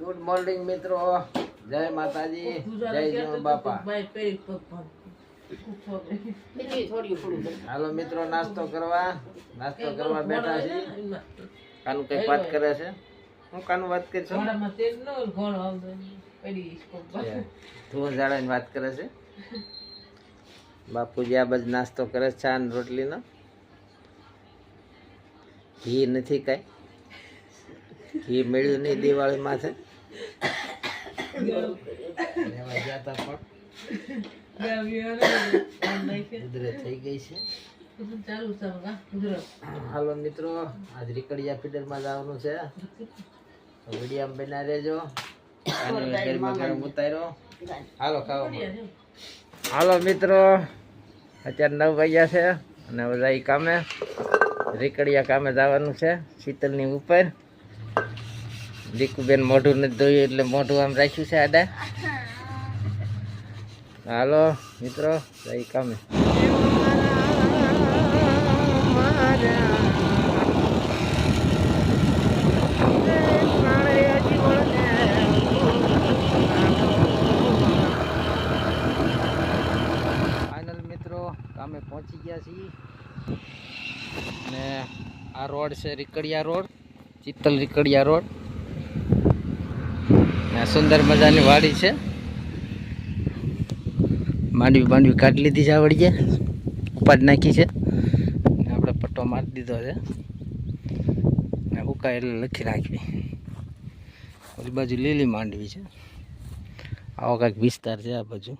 Good morning મિત્રો, જય માતાજી, જય જીવ બાપા. હાલો મિત્રો, નાસ્તો કરવા બેઠા છે. કાનું કઈક વાત કરે છે. હું કાનું વાત કરી છું? તું જાડા વાત કરે છે. બાપુજી આ બધો નાસ્તો કરે છે, ચા ને રોટલી નો. ઘી નથી કઈ, ઘી મળ્યું નહીં દિવાળી માથે. લેવા ગયા તા પણ ઉધરસ થઈ ગઈ છે. હાલો મિત્રો, આજ રીકડિયા ફીડર માં જવાનું છે. વિડીયો બના રહેજો. ગરમ ઉતાર્યો. હાલો ખાવા. હાલો મિત્રો, અત્યારે 9 વાગ્યા છે અને બધા કામે રીકડિયા કામે જવાનું છે. શીતલની ઉપર દીકુબેન મોઢું નથી ધોયું એટલે મોઢું આમ રાખ્યું છે આડા. હાલો મિત્રો, જઈ કામે. ફાઇનલ મિત્રો, કામે પહોંચી ગયા છીએ ને આ રોડ છે રીકડિયા રોડ, ચિત્તલ રીકડિયા રોડ. સુંદર મજાની વાડી છે. માંડવી કાઢી લીધી છે. આવડીએ ઉપાડી નાખી છે. આપણે પટ્ટો મારી દીધો છે. ઉકાય એટલે લખી રાખવી. ઓલી બાજુ લીલી માંડવી છે. આવો કંઈક વિસ્તાર છે આ બાજુ.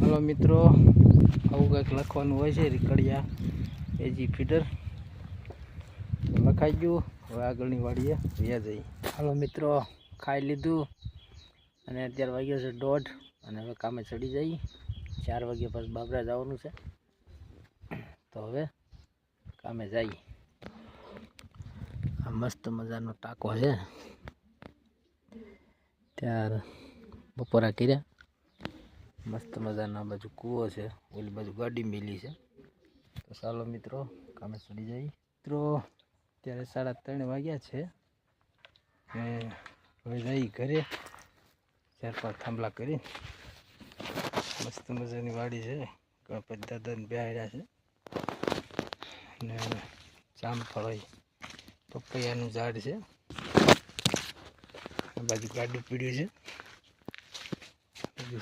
હાલો મિત્રો, આવું કંઈક લખવાનું હોય છે. રીકડિયા એજી ફીડર લખાઈ ગયું. હવે આગળની વાડીએ વ્યા જઈએ. હાલો મિત્રો, ખાઈ લીધું અને અત્યારે વાગ્યો છે 1:30 અને હવે કામે ચડી જઈએ. 4 વાગ્યા પછી બાબરા જવાનું છે, તો હવે કામે જઈએ. આ મસ્ત મજાનો ટાંકો છે. ત્યારે બપોરા કર્યા. મસ્ત મજાનો આ બાજુ કૂવો છે, ઓલી બાજુ ગાડી મેલી છે. તો ચાલો મિત્રો, કામે ચડી જઈએ. મિત્રો અત્યારે 3:30 વાગ્યા છે. હવે જઈ ઘરે. 4-5 થાંભલા કરી. મસ્ત મજાની વાડી છે. ગણપતિ દાદાને બેહાડ્યા છે ને જામફળ હોય, પપૈયાનું ઝાડ છે. આ બાજુ ગાડું પીડ્યું છે.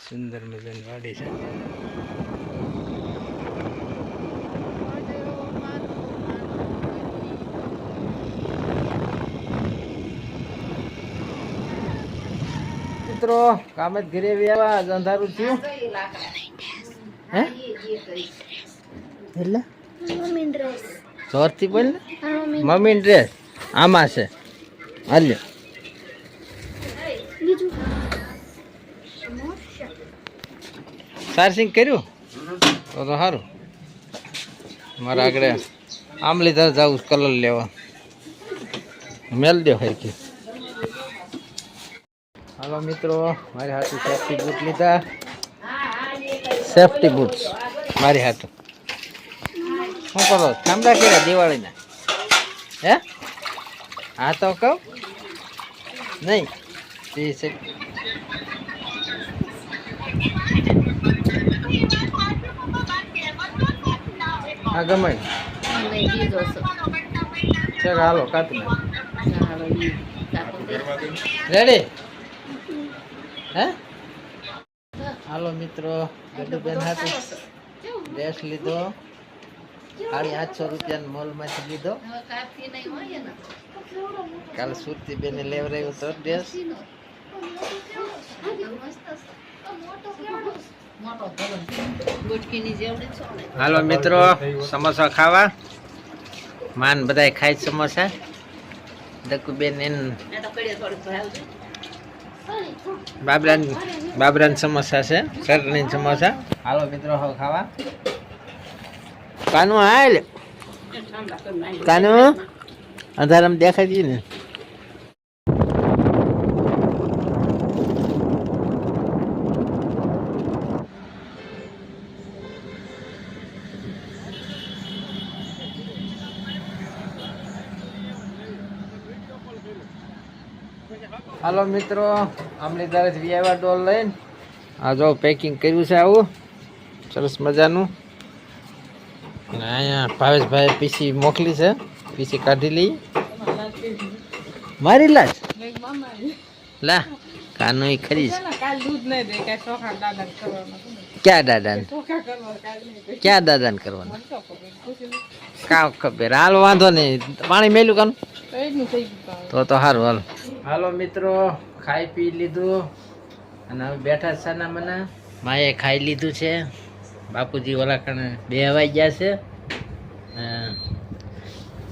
સુંદર મજાની વાડી છે. મિત્રો કામે જ ઘરે આવ્યા. અંધારું થયું હે એટલે જોરથી બોલ ને. મમ્મી ડ્રેસ આમાં છે. હાલ્યો સારસિંગ કર્યું તો સારું. મારા આગળ આંબલી ધર જવું કલર લેવા. મેલ દો હરકી. હાલો મિત્રો, મારી હાથું સેફ્ટી બૂટ લીધા. સેફ્ટી બૂટ્સ મારી હાથું. શું કરો? થાંભલા કર્યા દિવાળીના? હે હા તો કહું નહીં. હા ગમે છે. હાલો કાપી રેડી હે. હાલો મિત્રો, ગડુબેન હાથું ડ્રેસ લીધો. 850 રૂપિયાના મોલમાંથી લીધો. કાલે સુરતી બેને લેવરાયો તો ડ્રેસ. હાલો મિત્રો, સમોસા ખાવા. માન બધાય ખાય સમોસા. દકુબેન બાબરાન સમોસા છે, ચટણી સમોસા. હાલો મિત્રો, હવે ખાવા. કાનું હાલ કાનું અંધારામ દેખાય છે ને. હાલો મિત્રો, અમલીદાર વિયાવા ડોલ લઈને આ જો પેકિંગ કર્યું છે આવું સરસ મજાનું. અને અહીંયા ભાવેશભાઈ પીસી મોકલી છે, પીસી કાઢી લઈ. મારી લાજ લા કાનો ખરી ક્યાં દાદા ક્યાં દાદાને કરવાનું કામ ખબર. હાલ વાંધો નહીં, પાણી મેલ્યું કાનું તો સારું. હાલો હાલો મિત્રો, ખાઈ પી લીધું અને હવે બેઠા સાના મના. માએ ખાઈ લીધું છે, બાપુજી ઓલા કણે બેહવાઈ ગયા છે.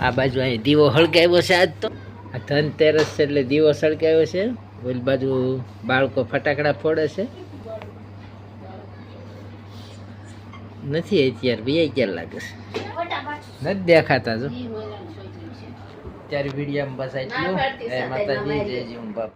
આ બાજુ અહીં દીવો હળગાવ્યો છે. આજ તો આ ધનતેરસ છે એટલે દીવો સળગાવ્યો છે. ઓલી બાજુ બાળકો ફટાકડા ફોડે છે. નથી અત્યારે બે ક્યાં લાગે છે, નથી દેખાતા. જો અત્યારે વિડીયોમાં બસ આટલું. જય માતાજી, જય જીવન બાપ.